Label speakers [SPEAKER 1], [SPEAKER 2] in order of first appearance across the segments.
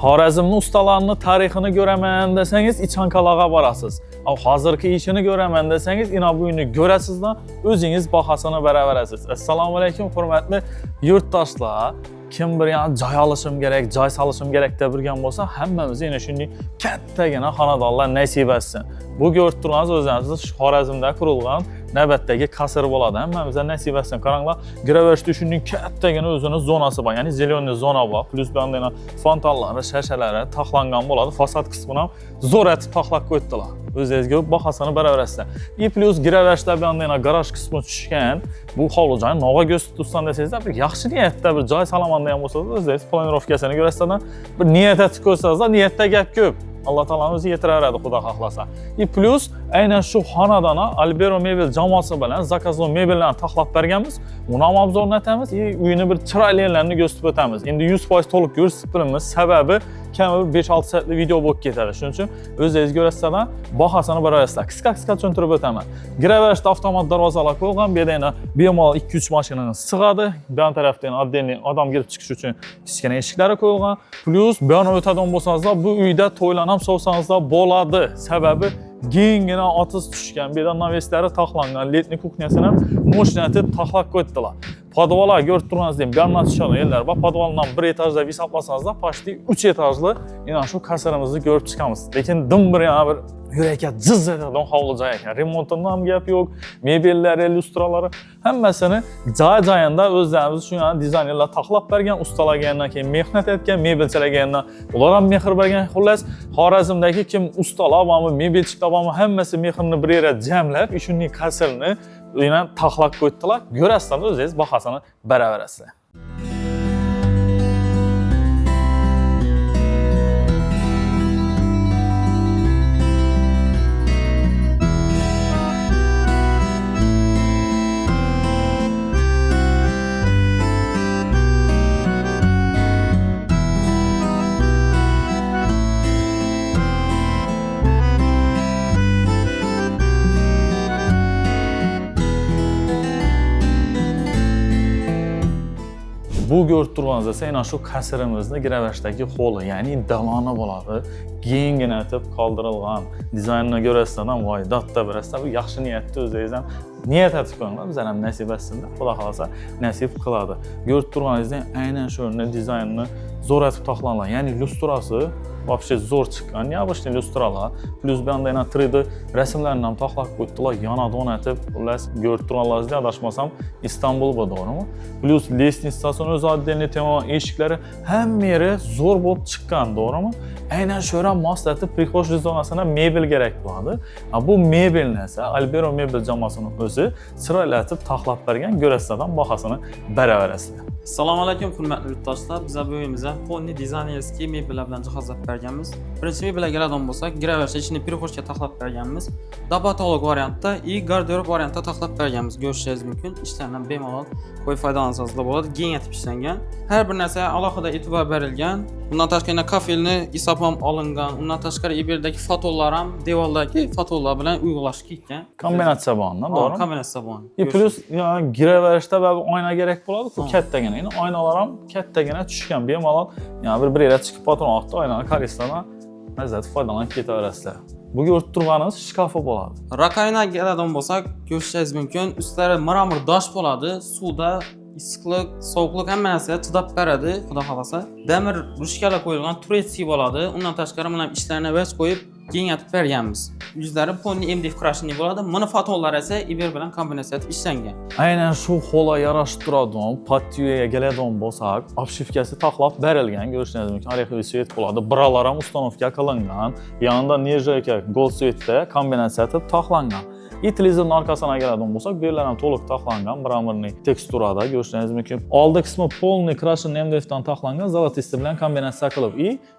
[SPEAKER 1] Xorazmning ustalarini tarixini ko'raman desangiz, İçankalağa barasız. Hozirgi ishini ko'raman desangiz, ina bu uyni ko'rasizdan o'zingiz bahosini beraverasiz. Assalomu alaykum, hurmatli yurtdoshlar. Kim bir joy olishim kerak, joy solishim kerak deb turgan bo'lsa, hammamizga yana shunday kattagina xonadonlar nasib etsin. Bu ko'rib turganingiz o'zingiz Xorazmda qurilgan navbatdagi qasr bo'ladi. Hammamizga nasib etsin. Qaranglar, Gravashda shunday kattagina o'zining zonasi bor. Ya'ni zeleniy zona bor. Plus bandana fontanlari, shashalari taxlangan bo'ladi. Fasad qismini ham zo'r etib taxlab qo'ydilar. O'zingizga bahosini beraverasizlar. Plus Gravashda bandana garaj qismi tushgan. Bu hovli-joy nova ko'z tutsan desangizlar, bir yaxshi niyatda bir joy salaman degan bo'lsa, o'zingiz planirovkasini ko'rasizlar. Bir niyat etib ko'rsangizlar, niyatda gap ko'p. Allah Taala'nın o'zi yetiraveradi, xudo xohlasa. Plus aynan shu xonadona Albero Mebel jamoasi bilan zakazli mebellarni taxlab berganmiz. Uni ham obzorni etamiz, uyni bir chiroylilarini ko'rsatib o'tamiz. Endi 100% to'liq ko'rsatib turamiz. Sababi kamida 5-6 soatlik video bo'lib ketadi. Shuning uchun o'zingiz ko'rasizlar, bahosini beraverasizlar. Qisqa tushuntirib o'taman. Gravashda avtomat darvozalar qo'yilgan, bu yerda bemalol 2-3 mashinani sig'adi. Bu tarafdan oddiy odam kirib chiqish uchun kichkina eshiklari qo'yilgan. Plus bu yerdan o'tadigan bo'lsangizlar, bu uyda to'ylar ham sovsangizlar bo'ladi. Sababi kengina otiz tushgan, bu yerda naveslari taxlangan, letniy kuxnyasini ham mo'shnatib taxlab qo'ydilar. Podvallar ko'rib turganingizdek, bu yerdan tushgan yerlar bor. Podvaldan 1 etajda hisoblasangizlar, почти 3 etajli yana shu kasrimizni ko'rib chiqamiz. Lekin dim bir yurakka jiz etadigan hovli-joy ekan. Remontidan ham gap yo'q. Mebellari, lyustralari hammasini joy-joyida o'zlarimiz shu dizaynerlar taxlab bergan, ustalagandan keyin mehnat etgan, mebelchilagandan ular ham mehr bergan. Xullas, Xorazmdagi kim ustalar bormi, mebelchilar bormi, hammasi mehrini bir yerga jamlab, shunday kasrni yana taxlab qo'ydilar. Ko'rasizlar, o'zingiz bahosini beraverasizlar. Bu ko'rib turganingiz esa shu kasrimizni Gravashdagi holi, ya'ni daloni bo'ladi. Kengina etib qoldirilgan. Dizaynini ko'rasizlar ham voy, datta birasizlar, bu yaxshi niyatda o'zingiz ham niyat etib qo'yinglar, bizlar ham nasib etsin deb, xudo xolasa nasib qiladi. Ko'rib turganingizdek, aynan shu dizaynni zo'r etib taxlangan, ya'ni lyustrasi вообще zo'r chiqqan, необычный lyustralar, plus bu yerda 3D rasmlarni ham taxlab qo'ydilar, yonadon etib, xullas ko'rib turganlaringizda adashmasam Istanbul bu, to'g'rimi? Plus lestnitsasini o'zi oddiy tema, eshiklari hamma yeri zo'r bo'lib chiqqan, to'g'rimi? Aynan shu yerga moslatib prixожий zonasina mebel kerak bo'ladi. Bu mebelni esa Albero Mebel jamoasining o'zi chiroylatib taxlab bergan, ko'rasizlar, bahosini beraverasizlar.
[SPEAKER 2] Assalomu alaykum, hurmatli yurtdoshlar. Biz bu uyimizda polni dizaynerskiy mebellar bilan jihozlab berganmiz. Birinchi mebelga keladigan bo'lsak, Gravashda ichini prixожga taxlab berganmiz. Dobatolog variantda и garderob variantda taxlab berganmiz. Ko'rishingiz mumkin. Ishlardan bemalol qo'yib foydalansangiz bo'ladi. Keng etib ishlangan. Har bir narsa alohida e'tibor berilgan. Bundan tashqari kafelni hisob ham olingan. Undan tashqari iberdagi fotolar ham devoldagi fotolar bilan uyg'unlashib ketgan.
[SPEAKER 1] Kombinatsiya bormi, to'g'rimi?
[SPEAKER 2] Kombinatsiya bor.
[SPEAKER 1] Plus Gravashda oyna kerak bo'ladi-ku, kattagina. Oynalar ham kattagina tushgan, bemalol bir yerga chiqib patron ortda oynani korisdan lazzat foydalanib ketaverasizlar. Bu ko'rib turganingiz shkafi bo'ladi.
[SPEAKER 2] Rakovinaga keladigan bo'lsak, ko'rishingiz mumkin. Ustlari mramor dosh bo'ladi, suvda issiqlik, sovuqlik hamma narsaga chidab beradi, xudo xolasa. Damir ruchkalar qo'yilgan turetsi bo'ladi. Undan tashqari mana ishlarni vach qo'yib keng etib berganmiz. Yuzlari ponni MDF krashni bo'ladi. Mana fotolar esa Iber bilan kombinatsiya etib ishlangan.
[SPEAKER 1] Aynan shu xola yarashib turadigan patyoga keladigan bo'lsak, obshivkasi taxlab berilgan, ko'rishingiz mumkin. Orexoviy svet bo'ladi. Bralar ham ustanovka qilingan. Yanında nejaka gold svetda kombinatsiya etib taxlangan. Televizorning orqasiga keladigan bo'lsak, bu yerlar ham to'liq taxlangan, mramorniy teksturada ko'rishingiz mumkin. Oldi qismi polniy krashin MDFdan taxlangan, zolotisti bilan kombinatsiya qilib,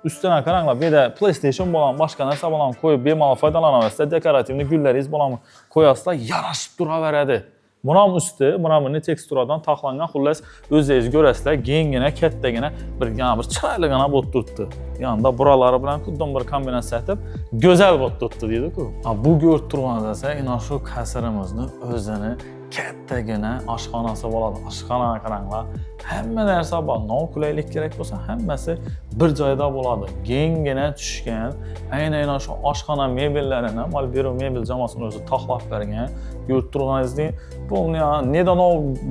[SPEAKER 1] ustidan qaranglar, bu yerda PlayStation bilan boshqa narsa bilan qo'yib bemalol foydalanaverasizlar, dekorativniy gullaringiz bilan qo'yasizlar, yarashib turaveradi. Bunam usti, mramorniy teksturadan taxlangan, xullas o'zingiz ko'rasizlar, kengina, kattagina bir chiroyligina bo'lib turibdi. Yanında buralari bilan xuddi bir kombinatsiya etib, go'zal bo'lib turibdi deydi-ku. Bu ko'rib turganingiz esa, ana shu kasrimizni o'zini kattagina oshxonasi bo'ladi. Oshxonaga qaranglar. Hamma narsa bor. Noqulaylik kerak bo'lsa, hammasi bir joyda bo'ladi. Kengina tushgan, aynan shu oshxona mebellarini Albero mebel jamoasining o'zi taxlab bergan. Ko'rib turganingizdek, bu nedan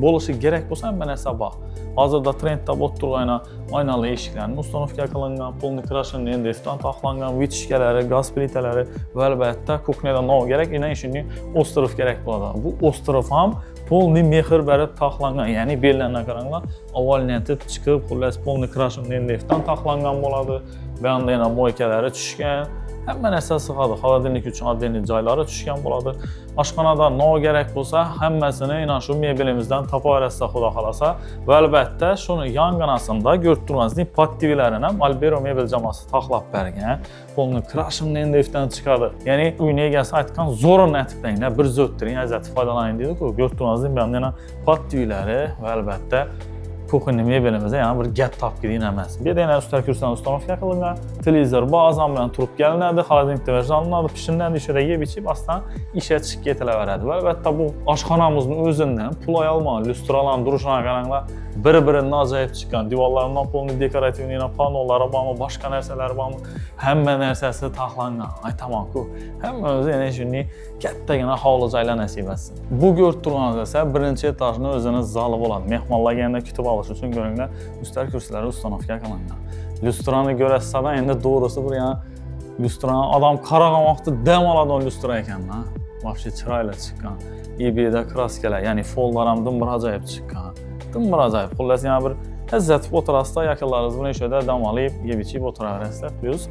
[SPEAKER 1] bo'lishi kerak bo'lsa, hamma narsa bor. Hozirda trendda bo'lib turgan oynali eshiklarni ustanovka qilingan, polni krashinni endefdan taxlangan, vitishkalari, gaz plitalari va albatta kuxnyada nov kerak, yana shunday ostrov kerak bo'ladi. Bu ostrov ham polni mehr berib taxlangan, ya'ni bellarga qaranglar, avvalnatib chiqib, xullas polni krashinni endefdan taxlangan bo'ladi. Bu yerda yana moykalari tushgan. Hamma narsa sig'adi. Xolodilnik uchun oddiy joylari tushgan bo'ladi. Oshxonada nov kerak bo'lsa, hammasini ina shu mebelimizdan topaverasiz, xudo xolasa. Va albatta, shuni yonginasida ko'rib turganingizdek, pattivilarini ham Albero mebel jamoasi taxlab bergan. Polni krashinni endefdan chiqadi. Ya'ni uyni egasi aytgan zo'rini aytibdanglar, bir zottiring, azat foydalaning dedi-ku. Ko'rib turganingizdek, bu yerda yana pattivilari va albatta kuxnya mebelimizda yana bir gap topgirin emas. Bu yerda yana ustal kursdan ustanovka qilingan, televizor ba'zan bilan turib kelinadi, xolodilnikda vershanlanadi, pishindan ishida yeb ichib, aslan ishga chiqib ketilaveradi. Va albatta bu oshxonamizning o'zidan pul ololmay, lyustralarni durishini qaranglar, bir-biridan ajoyib chiqqan. Divorlaridan polni dekorativniy panolari bormi, boshqa narsalar bormi, hamma narsasi taxlangan. Aytaman-ku, hamma o'zi yana shunday kattagina hovli joylar nasib etsin. Bu ko'rib turganingiz esa birinchi etajning o'zini zali bo'ladi. Mehmonlarga endi kutib olish uchun ko'ringlar, ustal kursilari ustanovka qilingan. Lyustrani ko'rasizlar, endi to'g'risi bir yana lyustrani odam qaragan vaqtda dam oladigan lyustra ekan-da. Вообще chiroyli chiqqan. eBayda kraskalar, ya'ni follar ham bir ajoyib chiqqan. Bir ajoyib. Xullas yana bir izzat o'tirasizlar, yaqinlaringiz bilan ishda dam olib, yeb ichib o'tiraverasizlar. Plus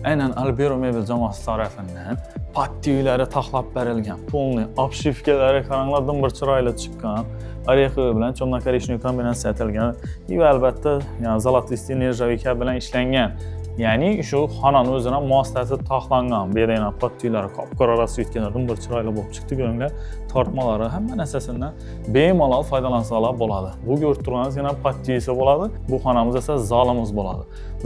[SPEAKER 1] aynan Albero mebel jamoasi tarafidan pattiylari taxlab berilgan. Polni obshivkalari qaranglar, bir chiroyli chiqqan. Orexovi bilan chomnakorishniy kombinatsiya etilgan va albatta, yani zolotistniy nerjavika bilan ishlangan. Ya'ni shu xonani o'zini moslatib taxlangan. Bu yerda yana pattiylari qop-qora rasvetkalardan bir chiroyli bo'lib chiqdi, ko'ringlar. Tortmalari hamma narsasidan bemalol foydalansalar bo'ladi. Bu ko'rib turganingiz yana pattiyasi bo'ladi. Bu xonamiz esa zalimiz bo'ladi.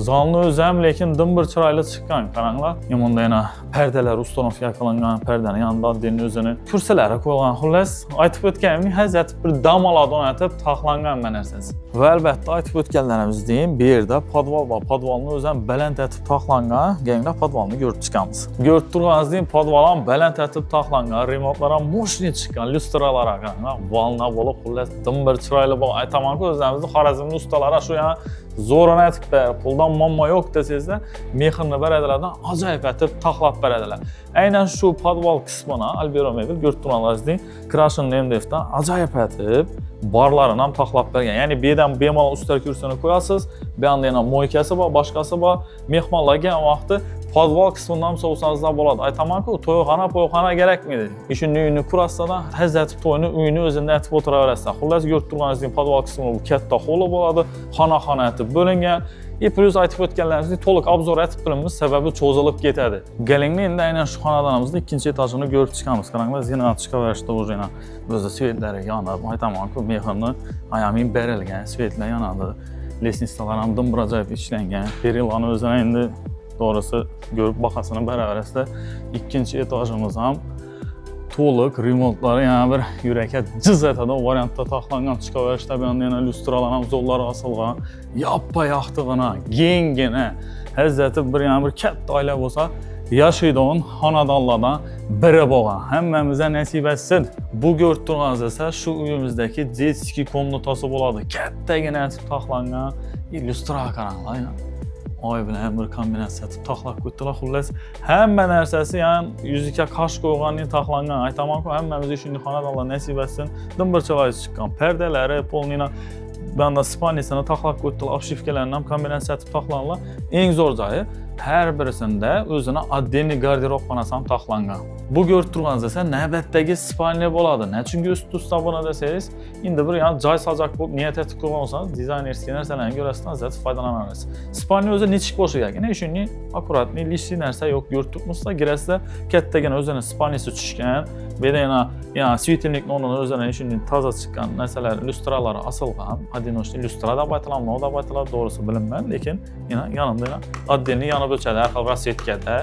[SPEAKER 1] Zalni o'zi ham lekin bir chiroyli chiqqan. Qaranglar, yomanda yana perdalar ustanovka qilingan, perdaning yonida oddiy o'zini kursilari qo'yilgan. Xullas, aytib o'tganim, hazat bir dam oladi o'rnatib taxlangan bu narsasi. Va albatta aytib o'tganlarimizdek, bu yerda podval bor. Podvalni o'zi ham baland etib taxlangan. Keyinroq podvalni ko'rib chiqamiz. Ko'rib turganingizdek, podval ham baland etib taxlangan, remontlar ham moshni chiqqan, lyustralar qaranglar, valna bo'lib, xullas bir chiroyli bo'lib, aytaman-ku, o'zimizning Xorazmning ustalari shu yana zo'rini aytib berib, puldan muammo yo'q desangizlar, mehrni beradilardan ajoyib etib taxlab beradilar. Aynan shu podval qismini Albero mebel ko'rib turganingizdek, krashinni endefdan ajoyib etib barlarini ham taxlab bergan. Ya'ni bu yerdan bemalol ustal kursini qo'yasiz, bu yerda yana moykasi bor, boshqasi bor. Mehmonlarga vaqti podval qismidan ham sovsanizlar bo'ladi. Aytaman-ku, to'yxona kerakmaydi. Ishni uyini qurasizlar, hazatib to'yni uyini o'zida aytib o'tiraverasizlar. Xullas, ko'rib turganingizdek, podval qismi bu katta hovli bo'ladi, xona etib bo'lingan. Plus aytib o'tganlaringizdek, to'liq obzor etib turibmiz, sababi cho'zilib ketadi. Galingni endi aynan shu xonadonimizning ikkinchi etajini ko'rib chiqamiz. Qaranglar, yana chiqaverishda o'zi o'zi svetlari yonib, aytaman-ku, mehrni ayamin berilgan, svetlar yonadi. Lesnitsalar ham bir ajoyib ishlangan. Perilani o'zini endi to'g'risi ko'rib bahasini beraverasizlar. Ikkinchi etajimiz ham to'liq remontlari yana bir yurakka jiz etadi variantda taxlangan. Chiqaverishda bu yerda yana lyustralar ham zo'llari osilgan, yappa-yaxtig'ina, kengina, hazzati yana bir katta oila bo'lsa, yashaydigan xonadonlardan biri bo'lgan. Hammamizga nasib etsin. Bu ko'rib turganingiz esa shu uyimizdagi детский komnatasi bo'ladi. Kattagina taxlangan, lyustra qaranglar. Oy bilan bir kombinatsiya taxlab qo'ydilar. Xullas, hamma narsasi yani yuziga qash qo'yganning taxlangan. Aytaman-ku, hammamizga shunday xonadonlar nasib etsin. Bir chiroyli chiqqan perdalari, polnina banda spanisini taxlab qo'ydilar. Obshivkalarni ham kombinatsiya qilib taxlanlar. Eng zo'r joyi, har birisida o'zini oddiy garderobxonasi ham taxlangan. Bu ko'rib turganingiz esa navbatdagi spalniya bo'ladi. Nechunki ust-usta buni desangiz, endi bir yana joy sajak bo'lib niyat etib qo'ygan bo'lsangiz, dizaynerskiy narsalarni ko'rasiz, zat foydalanasiz. Spalniya o'zi nechik bo'lishi kerak. Ya'ni shuni akkuratniy lishli narsa yo'q, ko'rib turibsizlar, girasizlar, kattagina o'zini spalniyasi tushgan, bu yerda yana svetilnikning o'rnidan o'zini shunday toza chiqqan narsalar, lyustralari osilgan, odinoshli lyustra deb aytiladi, nima deb aytiladi, to'g'risi bilinmaydi, lekin yana yonimda oddiy yonib o'chadi, har xil rasvetkada.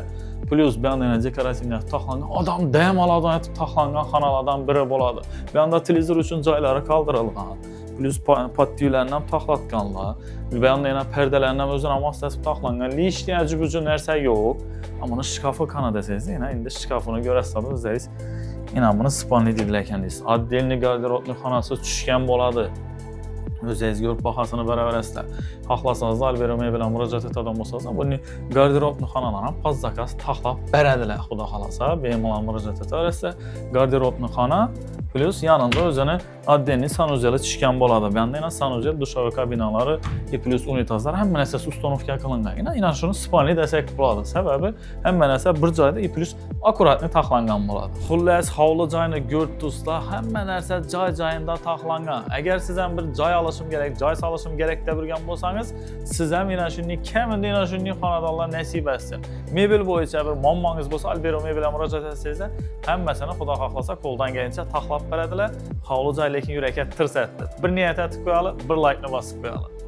[SPEAKER 1] Plus bir anda yana dekorativlər taxlanğan, adam dəyməladan etib taxlanğan xanalardan biri boladı. Bir anda televizor üçün cayları qaldırılğan. Plus pattiyələrindən taxlatqanlar. Bir anda yana pərdələrindən özünə masasıb taxlanğan. Lişləyəcü bücü nərsə yox. Amma onun şkafı kana desəniz, yenə indi şkafını görərsiniz, zəris. Yenə bunu spalni diləkəndiniz. Addelni qarderoblu xanası düşkən boladı. Özünüz görüb baxasını bərabərəslər. Haqlasanız da Albero Mebel'ə müraciət et adam olsanız, bunu qarderoblu xanalara paz zakaz taxlab bərədilər xuda xalasa. Benim olan müraciət edərsə, qarderoblu xana plus yanında özünə addenli sanuzeli düşkən boladı. Bəndə ilə sanuzel duşağı kabinaları, plus unitazlar həm mənəsə ustanovka qılınğan. İnan şunu spalni desək boladı. Səbəbi həm mənəsə bir cayda plus akuratni taxlanğan boladı. Xullas havlu cayını gördünüzdə həm mənəsə cayında taxlanğan. Əgər sizdən bir cay alışım gerek, cay salışım gerek də bilgən bolsanız, sizə inanşınlı kəmində inanşınlı xanadallar nəsib etsin. Mebel boyunca bir mammanız bolsa Albero Mebel'ə müraciət etsəniz, həm məsələn xuda xahlasa qoldan gəlincə taxlab bərədilər. Havlu cay lekin yürəkə tırs etdi. Bir niyyətə tıqoyalı, bir like-ni basıb qoyalı.